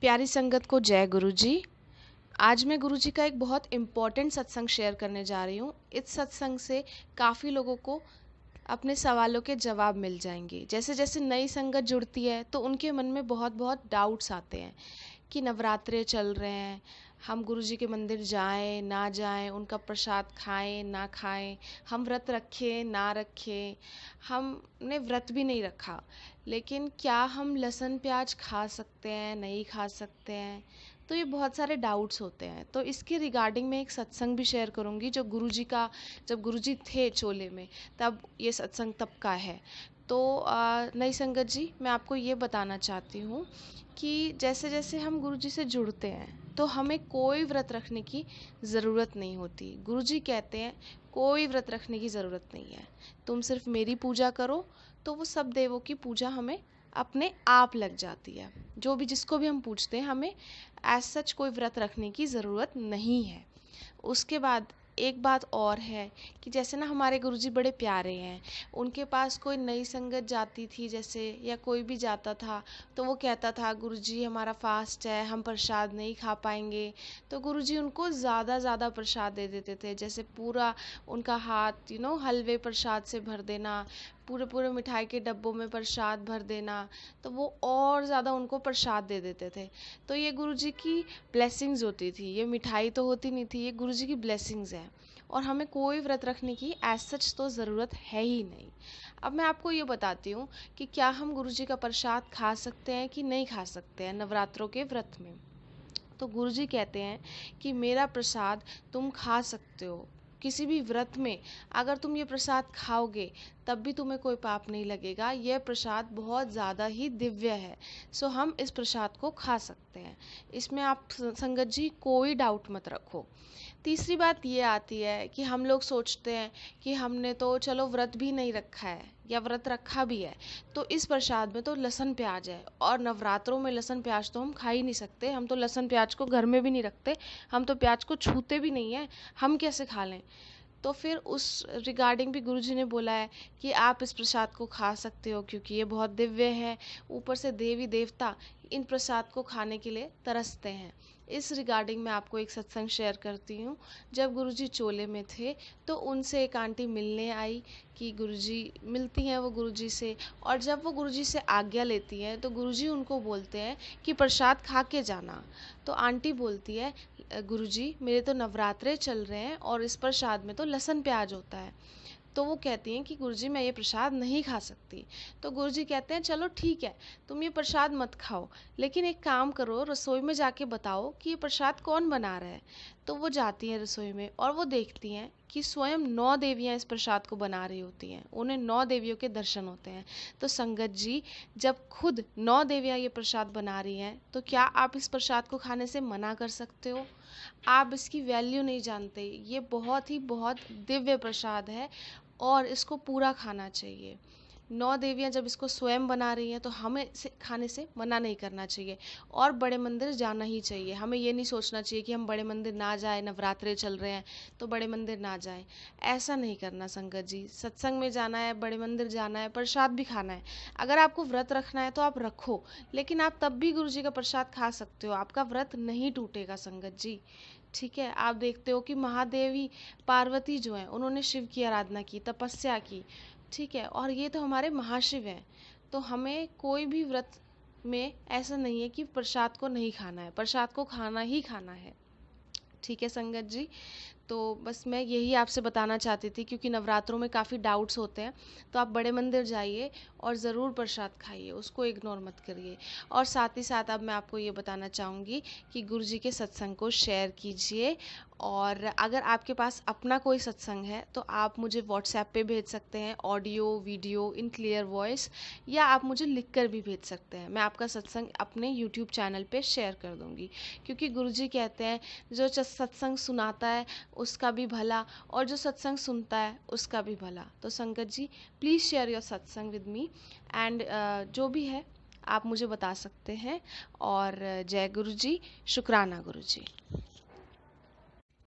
प्यारी संगत को जय गुरु जी। आज मैं गुरु जी का एक बहुत इम्पोर्टेंट सत्संग शेयर करने जा रही हूँ। इस सत्संग से काफ़ी लोगों को अपने सवालों के जवाब मिल जाएंगे। जैसे जैसे नई संगत जुड़ती है तो उनके मन में बहुत बहुत डाउट्स आते हैं कि नवरात्रे चल रहे हैं, हम गुरु जी के मंदिर जाएं ना जाएं, उनका प्रसाद खाएं ना खाएं, हम व्रत रखें ना रखें। हमने व्रत भी नहीं रखा, लेकिन क्या हम लहसुन प्याज खा सकते हैं नहीं खा सकते हैं? तो ये बहुत सारे डाउट्स होते हैं। तो इसके रिगार्डिंग मैं एक सत्संग भी शेयर करूँगी जो गुरु जी का, जब गुरु जी थे चोले में तब ये सत्संग तब का है। तो नई संगत जी, मैं आपको ये बताना चाहती हूँ कि जैसे जैसे हम गुरु जी से जुड़ते हैं तो हमें कोई व्रत रखने की ज़रूरत नहीं होती। गुरु जी कहते हैं कोई व्रत रखने की ज़रूरत नहीं है, तुम सिर्फ मेरी पूजा करो तो वो सब देवों की पूजा हमें अपने आप लग जाती है। जो भी जिसको भी हम पूछते हैं, हमें एज सच कोई व्रत रखने की ज़रूरत नहीं है। उसके बाद एक बात और है कि जैसे ना हमारे गुरुजी बड़े प्यारे हैं, उनके पास कोई नई संगत जाती थी जैसे, या कोई भी जाता था तो वो कहता था गुरुजी हमारा फास्ट है, हम प्रसाद नहीं खा पाएंगे। तो गुरुजी उनको ज़्यादा प्रसाद दे देते थे, जैसे पूरा उनका हाथ हलवे प्रसाद से भर देना, पूरे पूरे मिठाई के डब्बों में प्रसाद भर देना, तो वो और ज़्यादा उनको प्रसाद दे देते थे। तो ये गुरुजी की ब्लेसिंग्स होती थी, ये मिठाई तो होती नहीं थी, ये गुरुजी की ब्लेसिंग्स है। और हमें कोई व्रत रखने की एज सच तो ज़रूरत है ही नहीं। अब मैं आपको ये बताती हूँ कि क्या हम गुरुजी का प्रसाद खा सकते हैं कि नहीं खा सकते हैं नवरात्रों के व्रत में। तो गुरुजी कहते हैं कि मेरा प्रसाद तुम खा सकते हो किसी भी व्रत में। अगर तुम ये प्रसाद खाओगे तब भी तुम्हें कोई पाप नहीं लगेगा। यह प्रसाद बहुत ज़्यादा ही दिव्य है, सो हम इस प्रसाद को खा सकते हैं। इसमें आप संगत जी कोई डाउट मत रखो। तीसरी बात ये आती है कि हम लोग सोचते हैं कि हमने तो चलो व्रत भी नहीं रखा है या व्रत रखा भी है तो इस प्रसाद में तो लहसुन प्याज है, और नवरात्रों में लहसुन प्याज तो हम खा ही नहीं सकते, हम तो लहसुन प्याज को घर में भी नहीं रखते, हम तो प्याज को छूते भी नहीं है, हम कैसे खा लें? तो फिर उस रिगार्डिंग भी गुरुजी ने बोला है कि आप इस प्रसाद को खा सकते हो क्योंकि ये बहुत दिव्य है। ऊपर से देवी देवता इन प्रसाद को खाने के लिए तरसते हैं। इस रिगार्डिंग मैं आपको एक सत्संग शेयर करती हूँ। जब गुरुजी चोले में थे तो उनसे एक आंटी मिलने आई कि गुरुजी मिलती हैं वो गुरुजी से, और जब वो गुरुजी से आज्ञा लेती हैं तो गुरुजी उनको बोलते हैं कि प्रसाद खा के जाना। तो आंटी बोलती है गुरुजी मेरे तो नवरात्रे चल रहे हैं और इस प्रसाद में तो लहसुन प्याज होता है। तो वो कहती हैं कि गुरुजी मैं ये प्रसाद नहीं खा सकती। तो गुरुजी कहते हैं चलो ठीक है, तुम ये प्रसाद मत खाओ, लेकिन एक काम करो, रसोई में जाके बताओ कि ये प्रसाद कौन बना रहा है। तो वो जाती हैं रसोई में और वो देखती हैं कि स्वयं 9 देवियां इस प्रसाद को बना रही होती हैं, उन्हें 9 देवियों के दर्शन होते हैं। तो संगत जी, जब खुद 9 देवियां ये प्रसाद बना रही हैं तो क्या आप इस प्रसाद को खाने से मना कर सकते हो? आप इसकी वैल्यू नहीं जानते, ये बहुत दिव्य प्रसाद है और इसको पूरा खाना चाहिए। 9 देवियां जब इसको स्वयं बना रही हैं तो हमें इसे खाने से मना नहीं करना चाहिए और बड़े मंदिर जाना ही चाहिए। हमें ये नहीं सोचना चाहिए कि हम बड़े मंदिर ना जाए, नवरात्रे चल रहे हैं तो बड़े मंदिर ना जाएं। ऐसा नहीं करना संगत जी। सत्संग में जाना है, बड़े मंदिर जाना है, प्रसाद भी खाना है। अगर आपको व्रत रखना है तो आप रखो, लेकिन आप तब भी गुरु जी का प्रसाद खा सकते हो, आपका व्रत नहीं टूटेगा संगत जी। ठीक है, आप देखते हो कि महादेवी पार्वती जो है उन्होंने शिव की आराधना की, तपस्या की। ठीक है, और ये तो हमारे महाशिव हैं। तो हमें कोई भी व्रत में ऐसा नहीं है कि प्रसाद को नहीं खाना है, प्रसाद को खाना ही खाना है। ठीक है संगत जी, तो बस मैं यही आपसे बताना चाहती थी क्योंकि नवरात्रों में काफ़ी डाउट्स होते हैं। तो आप बड़े मंदिर जाइए और ज़रूर प्रसाद खाइए, उसको इग्नोर मत करिए। और साथ ही साथ अब मैं आपको ये बताना चाहूँगी कि गुरुजी के सत्संग को शेयर कीजिए, और अगर आपके पास अपना कोई सत्संग है तो आप मुझे व्हाट्सएप पे भेज सकते हैं, audio video in clear voice, या आप मुझे लिख कर भी भेज सकते हैं। मैं आपका सत्संग अपने यूट्यूब चैनल पे शेयर कर दूँगी, क्योंकि गुरुजी कहते हैं जो सत्संग सुनाता है उसका भी भला, और जो सत्संग सुनता है उसका भी भला। तो संगत जी, प्लीज़ शेयर योर सत्संग विद मी, एंड जो भी है आप मुझे बता सकते हैं। और जय गुरु जी, शुक्राना गुरु जी।